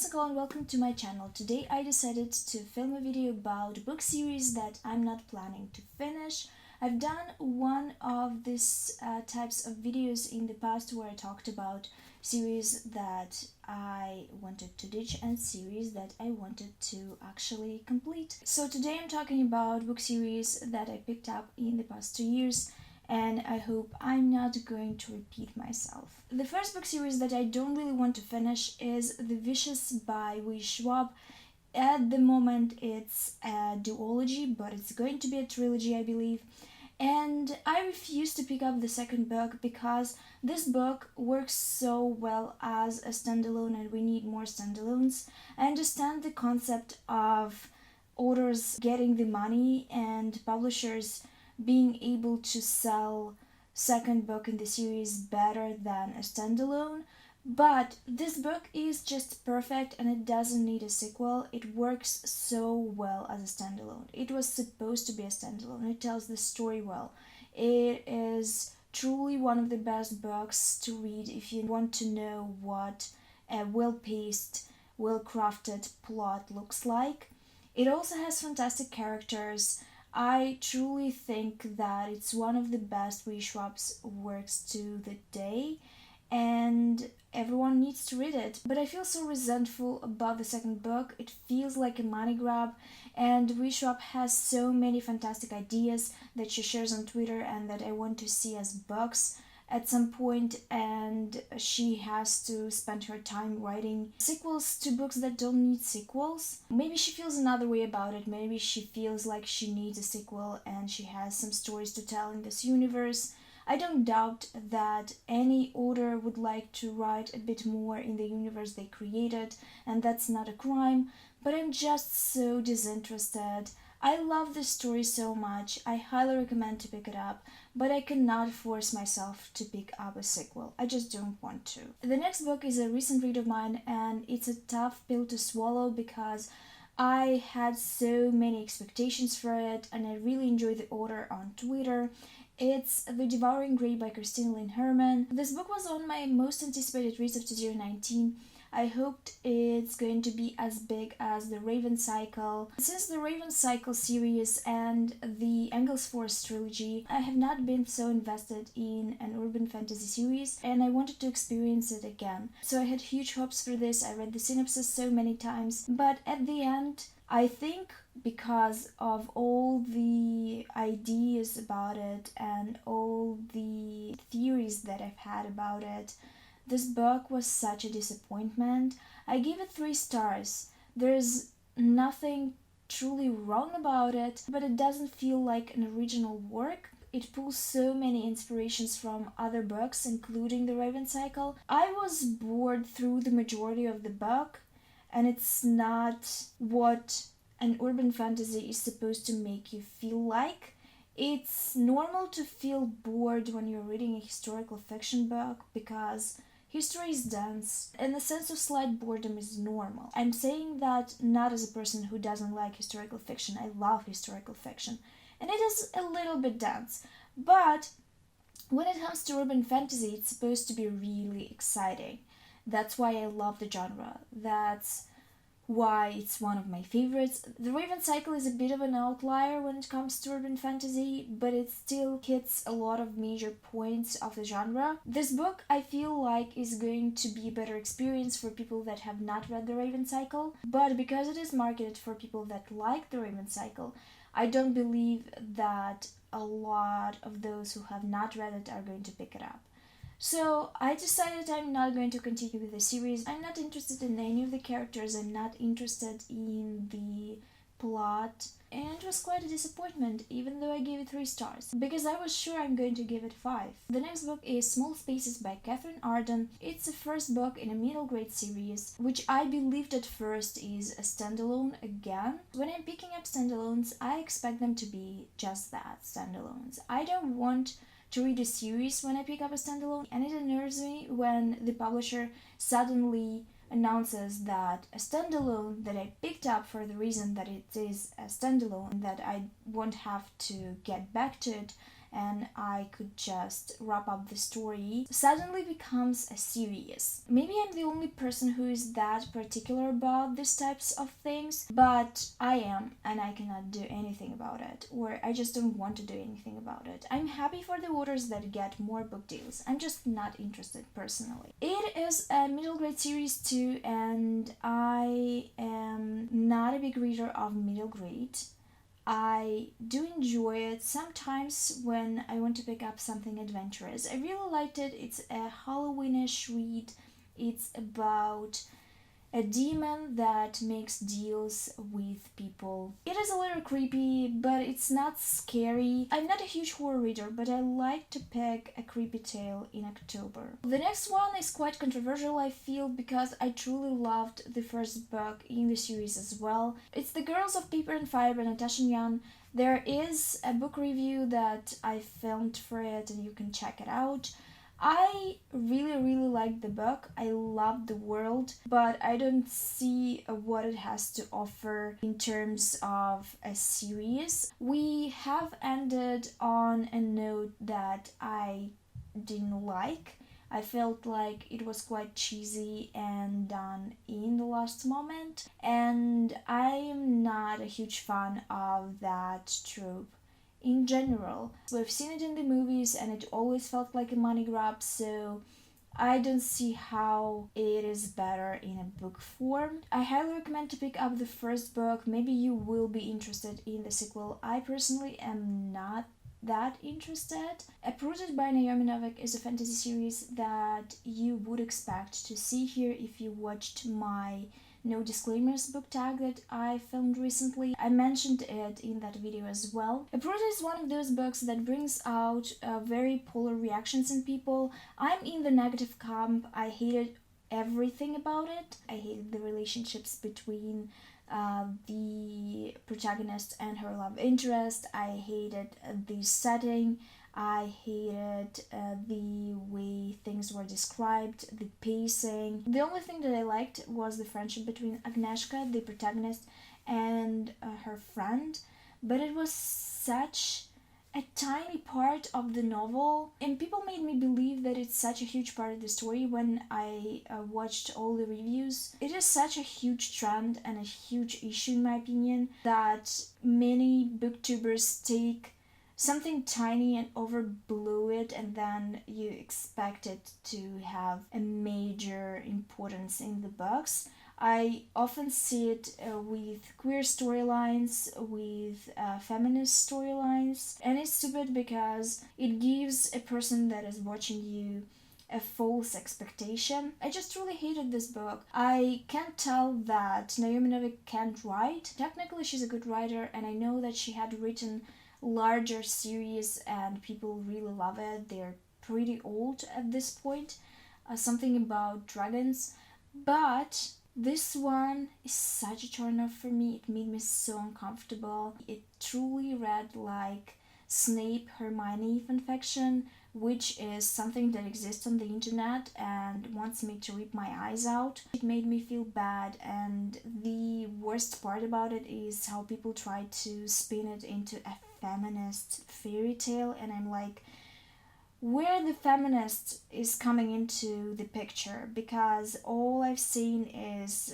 Nicole and welcome to my channel. Today I decided to film a video about a book series that I'm not planning to finish. I've done one of these types of videos in the past where I talked about series that I wanted to ditch and series that I wanted to actually complete. So today I'm talking about book series that I picked up in the past 2 years, and I hope I'm not going to repeat myself. The first book series that I don't really want to finish is Devious by V.E Schwab. At the moment it's a duology, but it's going to be a trilogy, I believe. And I refuse to pick up the second book because this book works so well as a standalone and we need more standalones. I understand the concept of authors getting the money and publishers being able to sell second book in the series better than a standalone, but this book is just perfect and it doesn't need a sequel. It works so well as a standalone. It was supposed to be a standalone. It tells the story well. It is truly one of the best books to read if you want to know what a well-paced, well-crafted plot looks like. It also has fantastic characters. I truly think that it's one of the best V.E Schwab's works to the day, and everyone needs to read it. But I feel so resentful about the second book. It feels like a money grab, and V.E Schwab has so many fantastic ideas that she shares on Twitter and that I want to see as books at some point, and she has to spend her time writing sequels to books that don't need sequels. Maybe she feels another way about it. Maybe she feels like she needs a sequel and she has some stories to tell in this universe. I don't doubt that any author would like to write a bit more in the universe they created, and that's not a crime, but I'm just so disinterested. I love this story so much. I highly recommend to pick it up, but I cannot force myself to pick up a sequel. I just don't want to. The next book is a recent read of mine, and it's a tough pill to swallow because I had so many expectations for it and I really enjoy the author on Twitter. It's The Devouring Greed by Lynn Herman. This book was on my most anticipated reads of 2019. I hoped it's going to be as big as the Raven Cycle. Since the Raven Cycle series and the Engels Force trilogy, I have not been so invested in an urban fantasy series and I wanted to experience it again. So I had huge hopes for this. I read the synopsis so many times, but at the end, I think because of all the ideas about it and all the theories that I've had about it, this book was such a disappointment. I gave it 3 stars. There's nothing truly wrong about it, but it doesn't feel like an original work. It pulls so many inspirations from other books, including the Raven Cycle. I was bored through the majority of the book, and it's not what an urban fantasy is supposed to make you feel like. It's normal to feel bored when you're reading a historical fiction book because history is dense, and the sense of slight boredom is normal. I'm saying that not as a person who doesn't like historical fiction. I love historical fiction, and it is a little bit dense. But when it comes to urban fantasy, it's supposed to be really exciting. That's why I love the genre. That's why it's one of my favorites. The Raven Cycle is a bit of an outlier when it comes to urban fantasy, but it still hits a lot of major points of the genre. This book, I feel like, is going to be a better experience for people that have not read the Raven Cycle, but because it is marketed for people that like the Raven Cycle, I don't believe that a lot of those who have not read it are going to pick it up. So I decided I'm not going to continue with the series. I'm not interested in any of the characters. I'm not interested in the plot. And it was quite a disappointment, even though I gave it 3 stars, because I was sure I'm going to give it 5. The next book is Small Spaces by Katherine Arden. It's the first book in a middle grade series, which I believed at first is a standalone again. When I'm picking up standalones, I expect them to be just that, standalones. I don't want to read a series when I pick up a standalone, and it unnerves me when the publisher suddenly announces that a standalone that I picked up for the reason that it is a standalone, that I won't have to get back to it and I could just wrap up the story, suddenly becomes a series. Maybe I'm the only person who is that particular about these types of things, but I am, and I cannot do anything about it, or I just don't want to do anything about it. I'm happy for the authors that get more book deals. I'm just not interested personally. It is a middle grade series too, and I am not a big reader of middle grade. I do enjoy it sometimes when I want to pick up something adventurous. I really liked it. It's a Halloweenish read. It's about a demon that makes deals with people. It is a little creepy, but it's not scary. I'm not a huge horror reader, but I like to pick a creepy tale in October. The next one is quite controversial, I feel, because I truly loved the first book in the series as well. It's The Girls of Paper and Fire by Natasha and Ngan. There is a book review that I filmed for it, and you can check it out. I really liked the book. I loved the world, but I don't see what it has to offer in terms of a series. We have ended on a note that I didn't like. I felt like it was quite cheesy and done in the last moment, and I am not a huge fan of that trope. In general, we've seen it in the movies and it always felt like a money grab, so I don't see how it is better in a book form. I highly recommend to pick up the first book. Maybe you will be interested in the sequel. I personally am not that interested. Uprooted by Naomi Novik is a fantasy series that you would expect to see here if you watched my No Disclaimers book tag that I filmed recently. I mentioned it in that video as well. Uprooted is one of those books that brings out very polar reactions in people. I'm in the negative camp. I hated everything about it. I hated the relationships between the protagonist and her love interest. I hated the setting. I hated the way things were described, the pacing. The only thing that I liked was the friendship between Agnieszka, the protagonist, and her friend, but it was such a tiny part of the novel, and people made me believe that it's such a huge part of the story when I watched all the reviews. It is such a huge trend and a huge issue in my opinion that many booktubers take something tiny and overblow it, and then you expect it to have a major importance in the books. I often see it with queer storylines, with feminist storylines, and it's stupid because it gives a person that is watching you a false expectation. I just really hated this book. I can't tell that Naomi Novik can't write. Technically she's a good writer, and I know that she had written larger series and people really love it. They're pretty old at this point, something about dragons, but this one is such a turn off for me. It made me so uncomfortable. It truly read like Snape Hermione fanfiction, which is something that exists on the internet and wants me to rip my eyes out. It made me feel bad, and the worst part about it is how people try to spin it into a feminist fairy tale, and I'm like, where the feminist is coming into the picture, because all I've seen is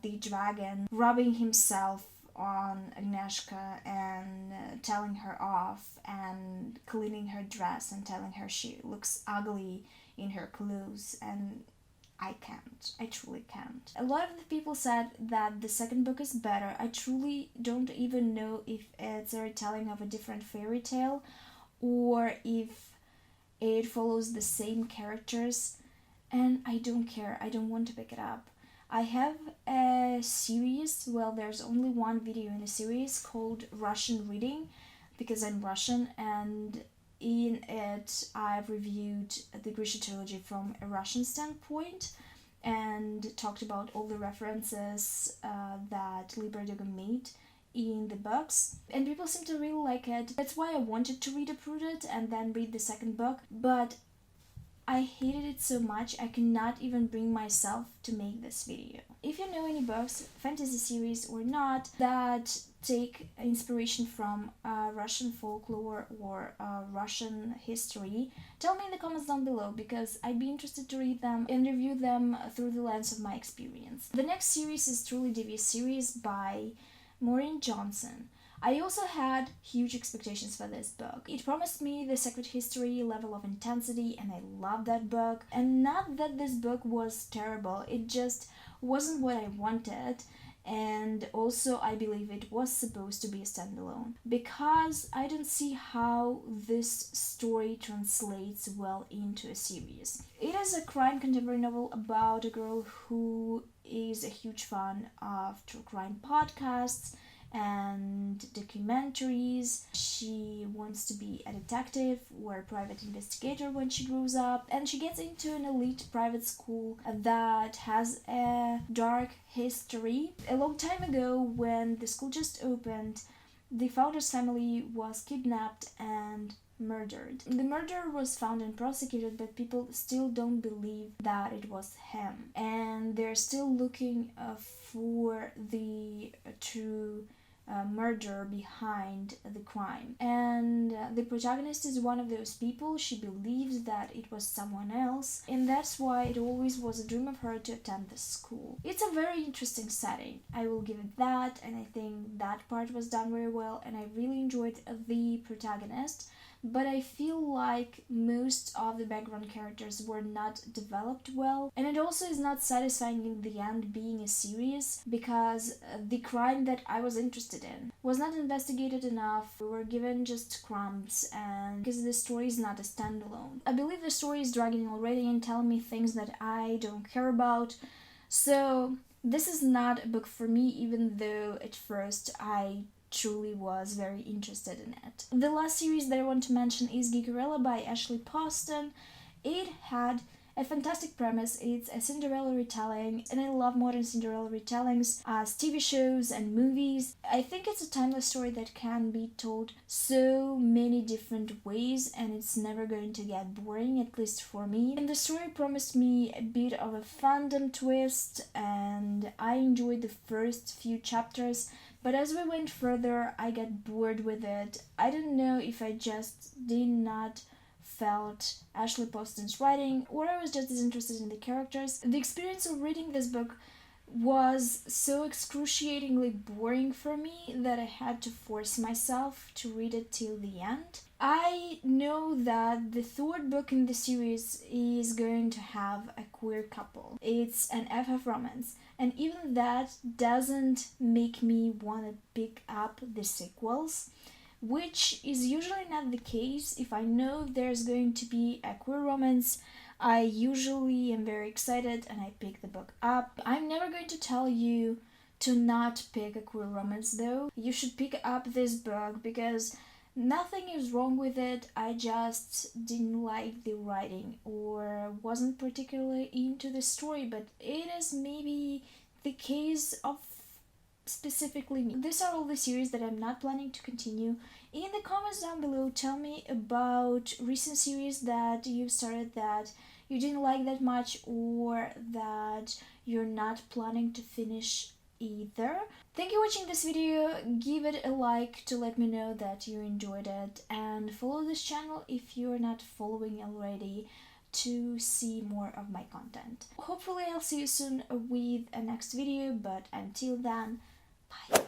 the dragon rubbing himself on Agnieszka and telling her off and cleaning her dress and telling her she looks ugly in her clothes, and I can't. I truly can't. A lot of the people said that the second book is better. I truly don't even know if it's a retelling of a different fairy tale or if it follows the same characters, and I don't care. I don't want to pick it up. I have a series, well, there's only one video in a series called Russian Reading, because I'm Russian, and in it I've reviewed the Grisha trilogy from a Russian standpoint and talked about all the references that 𝕊𝕆𝕆𝕂𝕊 made in the books, and people seem to really like it. That's why I wanted to read Uprooted and then read the second book, but I hated it so much I cannot even bring myself to make this video. If you know any books, fantasy series or not, that take inspiration from Russian folklore or Russian history, tell me in the comments down below, because I'd be interested to read them and review them through the lens of my experience. The next series is truly Devious series by Maureen Johnson. I also had huge expectations for this book. It promised me the secret history level of intensity, and I loved that book. And not that this book was terrible, it just wasn't what I wanted. And also I believe it was supposed to be a standalone, because I don't see how this story translates well into a series. It is a crime contemporary novel about a girl who is a huge fan of true crime podcasts and documentaries. She wants to be a detective or a private investigator when she grows up, and she gets into an elite private school that has a dark history. A long time ago, when the school just opened, the founder's family was kidnapped and murdered. The murderer was found and prosecuted, but people still don't believe that it was him, and they're still looking for the true murder behind the crime. And the protagonist is one of those people. She believes that it was someone else, and that's why it always was a dream of her to attend this school. It's a very interesting setting, I will give it that, and I think that part was done very well, and I really enjoyed the protagonist. But I feel like most of the background characters were not developed well, and it also is not satisfying in the end being a series, because the crime that I was interested in was not investigated enough. We were given just crumbs, and because the story is not a standalone. I believe the story is dragging already and telling me things that I don't care about, so this is not a book for me, even though at first I truly was very interested in it. The last series that I want to mention is Giggorilla by Ashley Poston. It had a fantastic premise. It's a Cinderella retelling, and I love modern Cinderella retellings as TV shows and movies. I think it's a timeless story that can be told so many different ways, and it's never going to get boring, at least for me. And the story promised me a bit of a fandom twist, and I enjoyed the first few chapters. But as we went further, I got bored with it. I don't know if I just did not felt Ashley Poston's writing, or I was just disinterested in the characters. The experience of reading this book was so excruciatingly boring for me that I had to force myself to read it till the end. I know that the third book in the series is going to have a queer couple. It's an FF romance, and even that doesn't make me want to pick up the sequels, which is usually not the case. If I know there's going to be a queer romance, I usually am very excited and I pick the book up. I'm never going to tell you to not pick a queer romance though. You should pick up this book because nothing is wrong with it. I just didn't like the writing or wasn't particularly into the story, but it is maybe the case of specifically me. These are all the series that I'm not planning to continue. In the comments down below, tell me about recent series that you've started that you didn't like that much, or that you're not planning to finish either. Thank you for watching this video. Give it a like to let me know that you enjoyed it, and follow this channel if you're not following already to see more of my content. Hopefully I'll see you soon with a next video, but until then, bye.